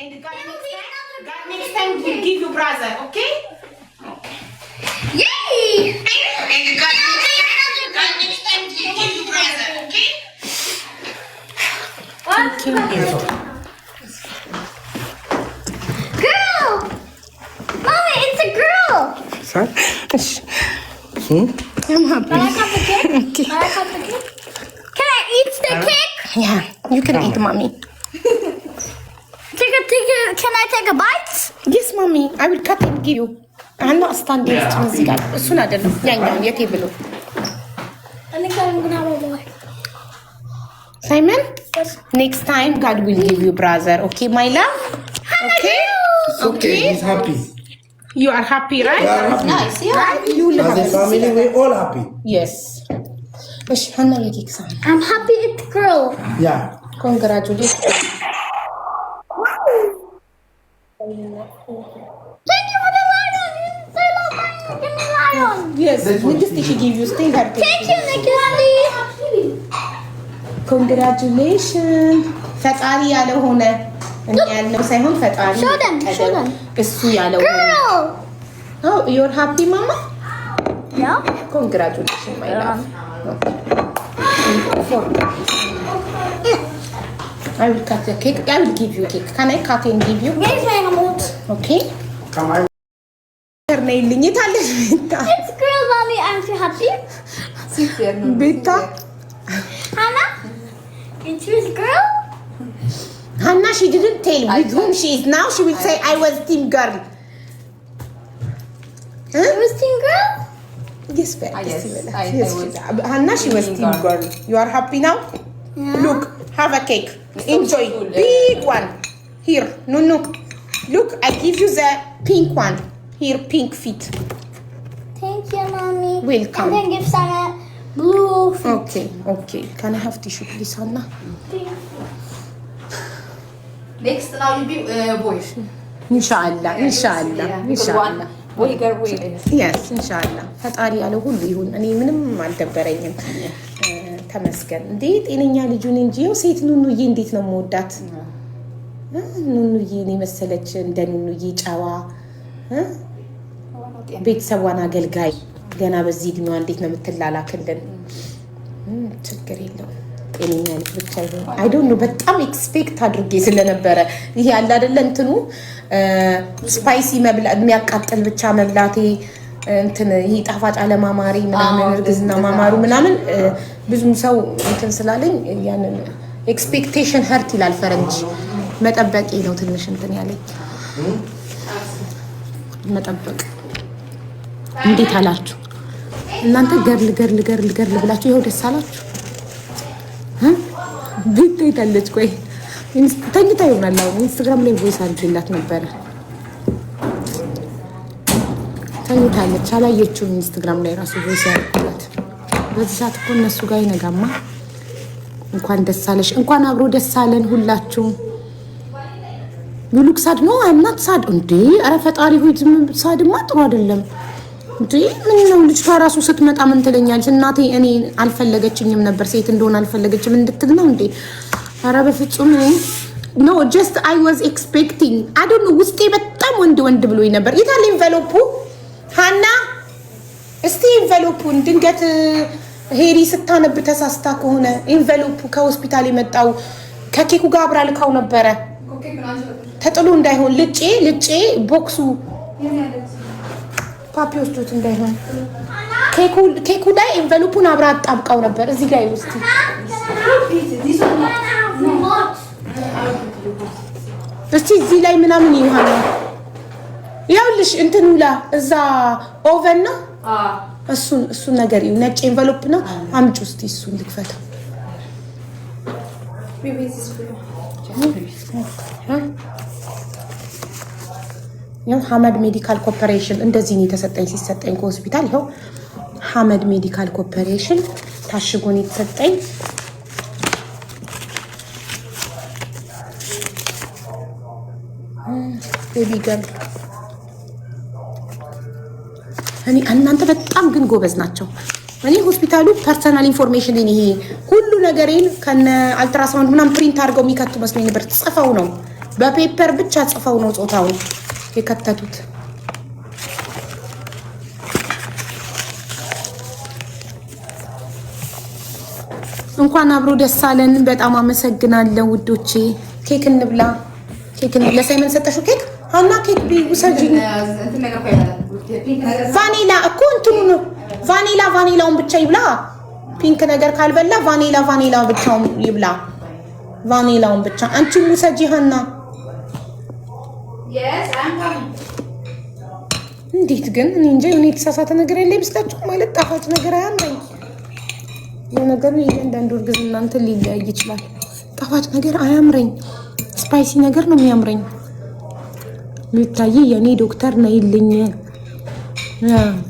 And God next time will give you brother, okay? Yay! And God next time will give you brother, okay? Girl! Mommy, it's a girl! Sorry? I'm happy. Can I cut the cake? Okay. Can I cut the cake? Can I eat the cake? Yeah, you can eat, mommy. Can I take a bite? Yes, mommy. I will cut and give you. I'm not standing still. Soon I don't know. Yeah, you table. I think I'm gonna have a boy. Simon, Yes. next time God will give you brother. Okay, my love? Okay? It's okay. He's happy. You are happy, right? We are happy. Nice, yeah. Right? You will As a have family, we're all happy. Yes. But Hannah, you kick some. I'm happy it's a girl. Yeah. Congratulations. Thank you for the lion. You say love lion. Give me lion. Yes, this she give you. Stay happy. Thank you, Nicky. Congratulations. ፈጣሪ ያለው ሆነ። እኛ ያልነው ሳይሆን ፈጣሪ Show them, show them. እሱ ያለው ሆነ። Girl. Oh, you're happy, mama? Yeah. Congratulations, my love. I will cut the cake. I will give you a cake. Can I cut and give you? Where's my remote? Okay. Come on. ነይልኝ የታለሽ ቤታ? It's girl, mommy. Aren't you happy? ቤታ? Hannah? It's his girl? Hannah, she didn't tell with whom she is now. She will say, I was team girl. It was team girl? Yes, babe. Yes, I Yes, was Hannah, she was team girl. You are happy now? Yeah. Look, have a cake. Enjoy. Big one. Here, no. Look, I give you the pink one. Here, pink feet. Thank you, mommy. Welcome. And then give Sana blue feet. Okay. Can I have tissue, please, Hannah? Next now will be boy. Inshallah. Boy girl boy. Yes, inshallah. ፈጣሪ ያለው ሁሉ ይሁን። እኔ ምንም አልደበረኝም። ተመስገን። እንዴት ጤነኛ ልጁን እንጂ ያው ሴት ኑኑዬ እንዴት ነው የምወዳት? ኑኑዬ እኔ መሰለች እንደ ኑኑዬ ጨዋ ቤተሰቧን አገልጋይ ገና በዚህ እድሜዋ እንዴት ነው የምትላላክልን? ችግር የለውም። ጤነኛ ልጅ ብቻ ይሁን። አይ ዶንት ኖ በጣም ኤክስፔክት አድርጌ ስለነበረ ይሄ ያለ አይደለ እንትኑ ስፓይሲ መብላት የሚያቃጥል ብቻ መብላቴ እንትን ይሄ ጣፋጭ አለማማሪ ምናምን እርግዝና ማማሩ ምናምን ብዙም ሰው እንትን ስላለኝ ያንን ኤክስፔክቴሽን ሀርት ይላል ፈረንጅ መጠበቂ ነው ትንሽ እንትን ያለኝ መጠበቅ። እንዴት አላችሁ እናንተ? ገርል ብላችሁ ይኸው ደስ አላችሁ? ቤት ታይታለች። ቆይ ተኝታ ይሆናል። አሁን ኢንስታግራም ላይ ቮይስ አድርጌላት ነበረ። ተኝታለች። አላየችውም። ኢንስታግራም ላይ ራሱ ቮይስ ያደርኩላት። በዚህ ሰዓት እኮ እነሱ ጋር ይነጋማ። እንኳን ደስ አለሽ፣ እንኳን አብሮ ደስ አለን ሁላችሁም። ሉክ ሳድ ነው አምናት ሳድ እንዴ! ኧረ ፈጣሪ ሆይ ዝም ሳድማ ጥሩ አይደለም እንዴ! ምን ነው ልጅቷ ራሱ ስትመጣ ምን ትለኛለች? እናቴ እኔ አልፈለገችኝም ነበር ሴት እንደሆነ አልፈለገችም እንድትል ነው እንዴ? ኧረ በፍጹም ኖ ጀስት አይ ዋዝ ኤክስፔክቲንግ አይ ዶንት ኖ ውስጤ በጣም ወንድ ብሎኝ ነበር። የታለ ኢንቨሎፑ? ሃና እስቲ ኢንቨሎፑን ድንገት ሄሪ ስታነብ ተሳስታ ከሆነ ኢንቨሎፑ ከሆስፒታል የመጣው ከኬኩ ጋር አብራ ልካው ነበረ ተጥሎ እንዳይሆን ልጬ ቦክሱ ፓፒ ወስዶት እንዳይሆን ኬኩ ላይ ኢንቨሎፑን አብራ አጣብቃው ነበር። እዚህ ጋር ይውስቲ እስቲ እዚህ ላይ ምናምን ይሆናል። ያውልሽ እንትኑላ እዛ ኦቨን ነው እሱን ነገር ይው ነጭ ኢንቨሎፕ ነው። አምጪ እስቲ እሱን ልክፈተው። ያው ሐመድ ሜዲካል ኮርፖሬሽን እንደዚህ ነው የተሰጠኝ። ሲሰጠኝ ከሆስፒታል ይኸው ሐመድ ሜዲካል ኮርፖሬሽን ታሽጎ ነው የተሰጠኝ። ቤቢ ገርል እኔ እናንተ በጣም ግን ጎበዝ ናቸው። እኔ ሆስፒታሉ ፐርሰናል ኢንፎርሜሽን ይሄ ሁሉ ነገሬን ከነ አልትራሳውንድ ምናምን ፕሪንት አድርገው የሚከቱ መስሎኝ ነበር። ጽፈው ነው በፔፐር ብቻ ጽፈው ነው ጾታውን የከተቱት። እንኳን አብሮ ደስ አለን። በጣም አመሰግናለሁ ውዶቼ። ኬክ እንብላ። ለሳይመን ሰጠሽው ኬክ? ሀና ኬክ ቢውሰጂ። ቫኒላ እኮ እንትኑ ነው። ቫኒላውን ብቻ ይብላ። ፒንክ ነገር ካልበላ ቫኒላ ብቻውን ይብላ። ቫኒላውን ብቻ አንቺ ውሰጂ ሀና። እንዴት ግን እኔ እንጃ እኔ የተሳሳተ ነገር የለ ይመስላችሁ? ማለት ጣፋጭ ነገር አያምረኝ። የነገሩ እያንዳንዱ እርግዝና እንትን ሊለያይ ይችላል። ጣፋጭ ነገር አያምረኝ። ስፓይሲ ነገር ነው የሚያምረኝ። ሚታይ የኔ ዶክተር ነይልኝ።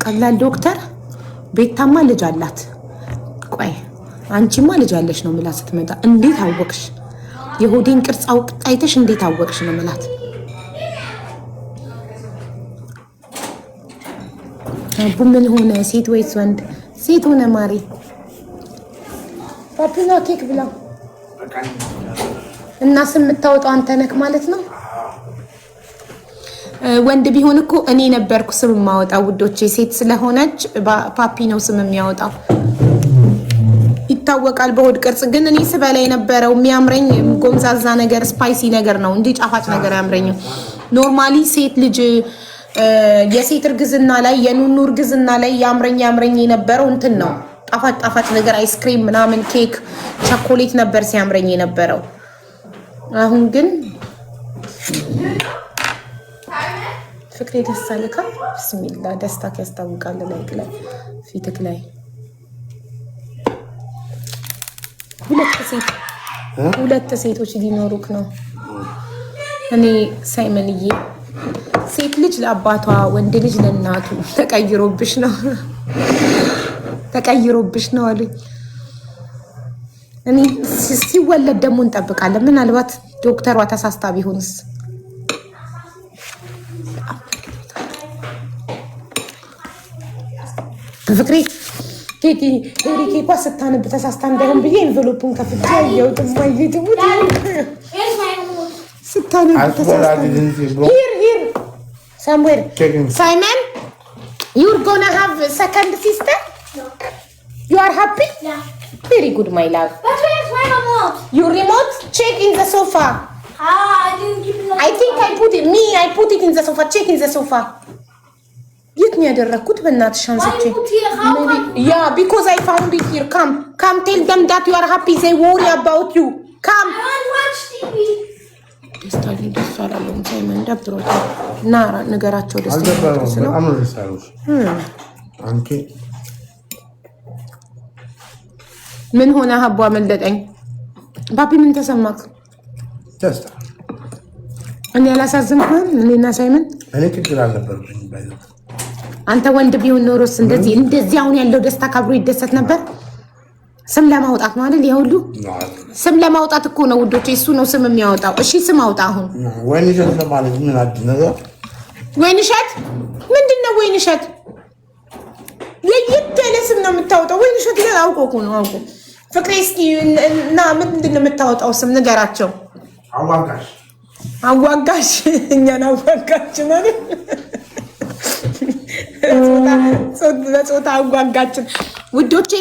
ቀላል ዶክተር። ቤታማ ልጅ አላት። ቆይ አንቺማ ልጅ አለሽ ነው ምላት ስትመጣ። እንዴት አወቅሽ? የሆዴን ቅርጽ አይተሽ እንዴት አወቅሽ ነው ምላት። አቡ ምን ሆነ? ሴት ወይስ ወንድ? ሴት ሆነ ማሪ። ፓፒና ኬክ ብላ እና ስም የምታወጣው አንተ ነህ ማለት ነው። ወንድ ቢሆን እኮ እኔ ነበርኩ ስም የማወጣው ውዶቼ። ሴት ስለሆነች ፓፒ ነው ስም የሚያወጣው። ይታወቃል በሆድ ቅርጽ። ግን እኔ ስበላ የነበረው የሚያምረኝ ጎምዛዛ ነገር ስፓይሲ ነገር ነው እንጂ ጣፋጭ ነገር አያምረኝም። ኖርማሊ ሴት ልጅ የሴት እርግዝና ላይ የኑኑ እርግዝና ላይ ያምረኝ የነበረው እንትን ነው ጣፋጭ ነገር አይስክሪም ምናምን ኬክ ቸኮሌት ነበር ሲያምረኝ የነበረው። አሁን ግን ፍቅሬ ደስ አለካ። ብስሚላ ደስታ ያስታውቃል። ላይ ፊትክ ላይ ሁለት ሴቶች ሊኖሩክ ነው። እኔ ሳይመንዬ ሴት ልጅ ለአባቷ ወንድ ልጅ ለእናቱ ተቀይሮብሽ ነው አሉኝ። እኔ ሲወለድ ደግሞ እንጠብቃለን። ምናልባት ዶክተሯ ተሳስታ ቢሆንስ? ፍቅሬ ኬኳ ስታነብ ተሳስታ እንዳይሆን ብዬ ኤንቨሎፑን ከፍቼ ያየሁት ስታነብ ተሳስታ ሂር somewhere. Simon, you're gonna have a second sister? No. You are happy? Yeah. Very good, my love. But where's my remote? Your remote? Check in the sofa. I didn't keep it in the sofa. I think I put it in the sofa. Check in the sofa. Yet me yaderrakut bennatsh ansiche. Why put here? How come? Yeah, because I found it here. Come tell them that you are happy. They worry about you. Come. I want to watch TV. ደስ አላለውም። ሳይመን ደብሮታል እና ነገራቸው ደስ ምን ሆነ? ሀቧ መለጠኝ። ፓፒ ምን ተሰማክ? ደስታ። እኔ አላሳዝንኩም። እኔና ሳይመን እኔ ችግር አልነበረብኝም። አንተ ወንድ ቢሆን ኖሮስ እንደዚህ አሁን ያለው ደስታ ካብሮ ይደሰት ነበር። ስም ለማውጣት ማለት የሁሉ ስም ለማውጣት እኮ ነው ውዶቼ። እሱ ነው ስም የሚያወጣው። እሺ ስም አውጣ። አሁን ወይንሸት ማለት ምን አዲስ ነገር? ወይንሸት ምንድነው? ወይንሸት ለየት ያለ ስም ነው የምታወጣው። ወይንሸት ላይ አውቆ ነው አውቆ። ፍቅሬ እስኪ እና ምንድነው የምታወጣው ስም ንገራቸው። አዋጋሽ እኛን አዋጋች ማለት በጾታ አዋጋችን ውዶቼ።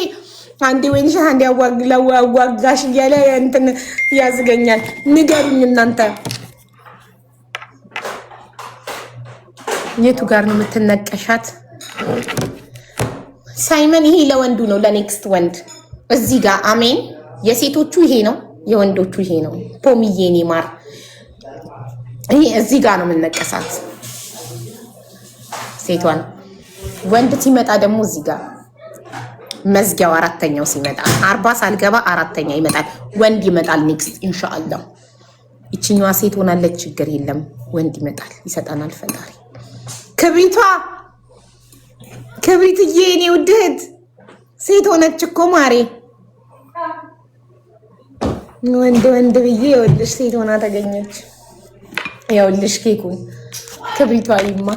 አንዴ ወይንሸት አንዴ አዋጋሽ እያለ እንትን ያዝገኛል። ንገሩኝ እናንተ የቱ ጋር ነው የምትነቀሻት? ሳይመን ይሄ ለወንዱ ነው፣ ለኔክስት ወንድ እዚህ ጋር አሜን። የሴቶቹ ይሄ ነው፣ የወንዶቹ ይሄ ነው። ፖሚዬ ኔ ማር ይሄ እዚህ ጋር ነው የምንነቀሳት ሴቷን። ወንድ ሲመጣ ደግሞ እዚህ ጋር መዝጊያው አራተኛው ሲመጣ 40 ሳልገባ አራተኛ ይመጣል። ወንድ ይመጣል ኔክስት ኢንሻአላህ። ይችኛዋ ሴት ሆናለች፣ ችግር የለም። ወንድ ይመጣል፣ ይሰጣናል ፈጣሪ። ክብሪትዬ የኔ ውድ እህት ሴት ሆነች እኮ ማሬ። ወንድ ብዬ ይኸውልሽ ሴት ሆና ተገኘች። ይኸውልሽ ኬኩን ክብሪቷ ይማ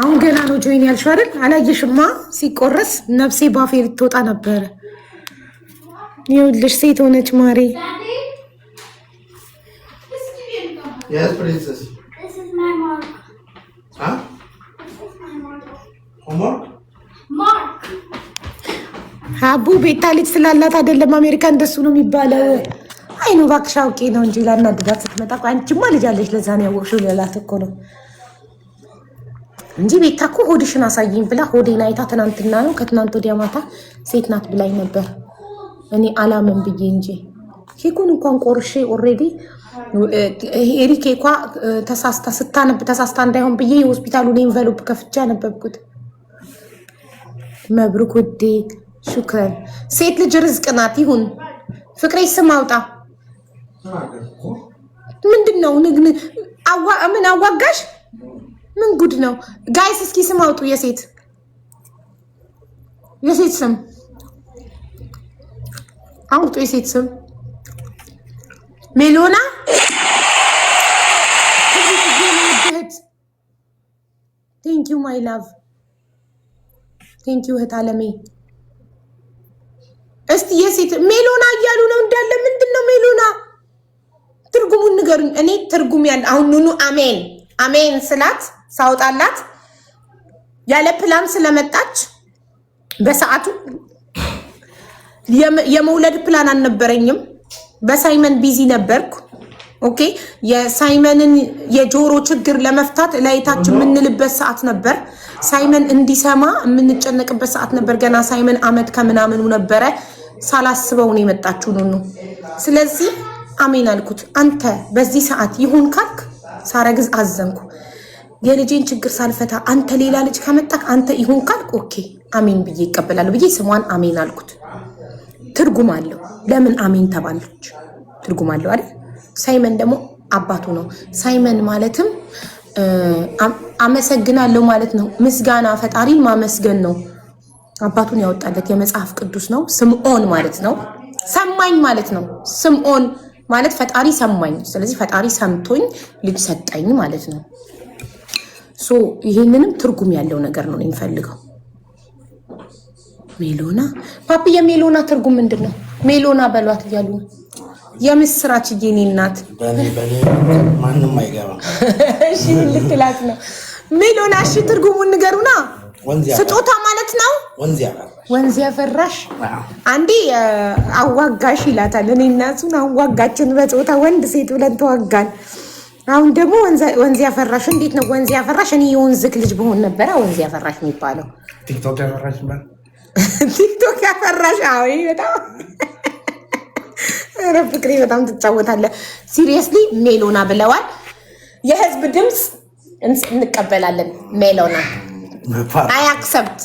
አሁን ገና ነው ጆይን ያልሽው አይደል? አላየሽማ? ሲቆረስ ነፍሴ ባፌ ልትወጣ ነበረ። ይኸውልሽ ሴት ሆነች ማሬ። Yes, princess. This is my mark. Huh? This is my mark. Homework? Mark. አቡ ቤታ ልጅ ስላላት አይደለም አሜሪካ እንደሱ ነው የሚባለው። አይ ነው እባክሽ አውቄ ነው እንጂ ላናድዳት ስትመጣ አንቺማ ልጅ አለሽ ለዛ ነው ያወቅሽው ልላት እኮ ነው እንጂ ቤታ እኮ ሆድሽን አሳይኝ ብላ ሆዴን አይታ ትናንትና ነው ከትናንት ወዲያ ማታ ሴት ናት ብላኝ ነበር። እኔ አላምን ብዬ እንጂ ኬኩን እንኳን ቆርሼ ኦሬዲ ሄሪ ኬኳ ተሳስታ እንዳይሆን ብዬ የሆስፒታሉን ኤንቨሎፕ ከፍቻ ነበብኩት። መብሩክ ውዴ ሹክራን። ሴት ልጅ ርዝቅ ናት። ይሁን ፍቅሬ ስም አውጣ። ምንድነው ምን አዋጋሽ? ምን ጉድ ነው ጋይስ? እስኪ ስም አውጡ። የሴት ስም አውጡ። የሴት ስም ሜሎና ቴንክ ዩ ማይ ላቭ ቴንክ ዩ እህት አለሜ። እስቲ የሴት ሜሎና እያሉ ነው እንዳለ። ምንድነው ሜሎና? ትርጉሙን ንገሩኝ። እኔ ትርጉም ያለ አሁን ኑኑ አሜን ስላት ሳውጣላት ያለ ፕላን ስለመጣች በሰዓቱ የመውለድ ፕላን አልነበረኝም። በሳይመን ቢዚ ነበርኩ። ኦኬ የሳይመንን የጆሮ ችግር ለመፍታት ላይታች የምንልበት ሰዓት ነበር። ሳይመን እንዲሰማ የምንጨነቅበት ሰዓት ነበር። ገና ሳይመን አመት ከምናምኑ ነበረ። ሳላስበው ነው የመጣችው ኑኑ። ስለዚህ አሜን አልኩት። አንተ በዚህ ሰዓት ይሁን ካልክ ሳረግዝ አዘንኩ። የልጄን ችግር ሳልፈታ አንተ ሌላ ልጅ ከመጣክ አንተ ይሁን ካልክ ኦኬ አሜን ብዬ ይቀበላለሁ ብዬ ስሟን አሜን አልኩት። ትርጉም አለው። ለምን አሜን ተባለች? ትርጉም አለው አይደል? ሳይመን ደግሞ አባቱ ነው። ሳይመን ማለትም አመሰግናለሁ ማለት ነው። ምስጋና ፈጣሪን ማመስገን ነው። አባቱን ያወጣለት የመጽሐፍ ቅዱስ ነው። ስምዖን ማለት ነው። ሰማኝ ማለት ነው። ስምዖን ማለት ፈጣሪ ሰማኝ። ስለዚህ ፈጣሪ ሰምቶኝ ልጅ ሰጠኝ ማለት ነው። ሶ ይሄንንም ትርጉም ያለው ነገር ነው የሚፈልገው። ሜሎና ፓፒ የሜሎና ትርጉም ምንድን ነው? ሜሎና በሏት እያሉ ነው። የምስራች የኔ እናት በኔ ማንም አይገባም። እሺ ልትላት ነው ሜሎና። እሺ ትርጉሙን ንገሩና። ስጦታ ማለት ነው። ወንዝ ያፈራሽ አንዴ አዋጋሽ ይላታል። እኔ እና እሱን አዋጋችን በጾታ ወንድ ሴት ብለን ተዋጋን። አሁን ደግሞ ወንዝ ያፈራሽ። እንዴት ነው ወንዝ ያፈራሽ? እኔ የወንዝክ ልጅ በሆን ነበረ ወንዝ ያፈራሽ የሚባለው። ቲክቶክ ያፈራሽ ማለት ቲክቶክ ያፈራሽ። አዎ በጣም ኧረ ፍቅሬ በጣም ትጫወታለህ። ሲሪየስሊ ሜሎና ብለዋል። የህዝብ ድምፅ እንቀበላለን። ሜሎና አይ አክሰፕት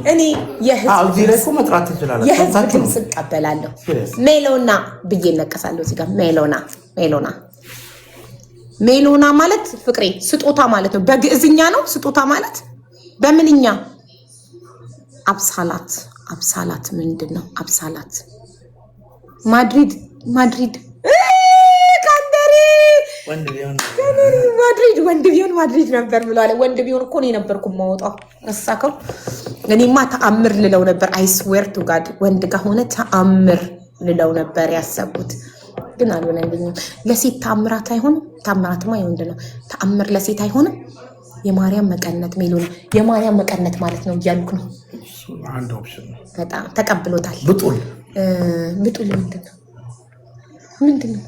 እኔ የህዝብ መጥራት ትችላለህ። የህዝብ ድምፅ እቀበላለሁ። ሜሎና ብዬ እነቀሳለሁ እዚህ ጋር ሜሎና ማለት ፍቅሬ ስጦታ ማለት ነው። በግዕዝኛ ነው ስጦታ ማለት። በምንኛ አብሳላት ምንድን ነው? አብሳላት ማድሪድ ካንደሪ ወንድ ቢሆን ማድሪድ ነበር ብሏል። ወንድ ቢሆን እኮ ነው የነበርኩ የማወጣው። ረሳከው? እኔማ ተአምር ልለው ነበር። አይ ስዌር ቱ ጋድ ወንድ ከሆነ ተአምር ልለው ነበር ያሰብኩት፣ ግን አልሆነልኝም። ለሴት ተአምራት አይሆንም። ተአምራትማ የወንድ ነው። ተአምር ለሴት አይሆንም። የማርያም መቀነት ሜሎና የማርያም መቀነት ማለት ነው እያልኩ ነው። አንድ ኦፕሽን ነው። በጣም ተቀብሎታል። ብጡል ምንድን ነው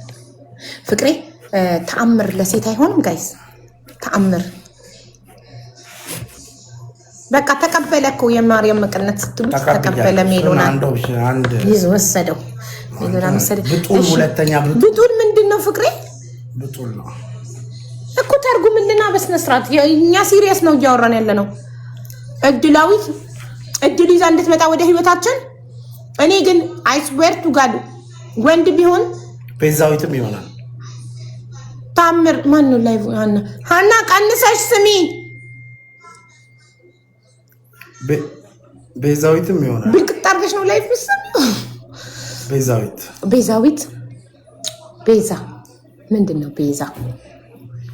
ፍቅሬ? ተአምር ለሴት አይሆንም ጋይስ። ተአምር በቃ ተቀበለ እኮ የማርያም መቀነት ስትሉ ተቀበለ። ሜሎና ይዞ ወሰደው። ሜሎና ወሰደ። ብጡል ምንድን ነው ፍቅሬ? ብጡል ነው እኮ ተርጉምልና በስነ ስርዓት። እኛ ሲሪየስ ነው እያወራን ያለ ነው። እድላዊት እድል ይዛ እንድትመጣ ወደ ህይወታችን። እኔ ግን አይ ስዌር ቱ ጋድ ወንድ ቢሆን ቤዛዊትም ይሆናል። ታምር ማን ነው ላይ ሃና ቀንሰሽ ስሚ። ቤዛዊትም ይሆናል። ብልቅጥ አድርገሽ ነው ላይ ፍስም። ቤዛዊት ቤዛ ምንድን ነው?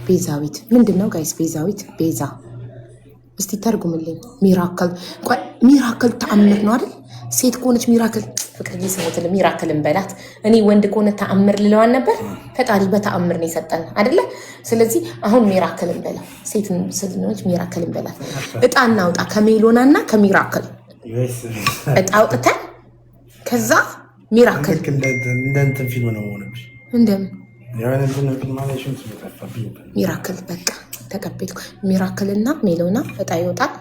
ቤዛዊት ምንድን ነው ጋይስ? ቤዛ እስቲ ተርጉምልኝ። ሚራክል ተአምር ነው አይደል? ሴት ከሆነች ሚራክል ፍቅርዬ ስሙትል ሚራክልን በላት። እኔ ወንድ ከሆነ ተአምር ልለዋን ነበር። ፈጣሪ በተአምር ነው የሰጠን አይደለ? ስለዚህ አሁን ሚራክልን በላ። ሴት ስለሆነች ሚራክልን በላት። እጣ እናውጣ ከሜሎናና ከሚራክል እጣ አውጥተን ከዛ ሚራክል እንደ እንትን ፊልም ነው ሆነብሽ። እንደምን ያንን እንትን ፊልም ማለሽን ስለጠፋብኝ ሚራክል በቃ ተቀበልኩ። ሚራክልና ሜሎና እጣ ይወጣል።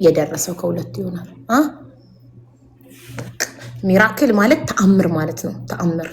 የደረሰው ከሁለቱ ይሆናል። ሚራክል ማለት ተአምር ማለት ነው። ተአምር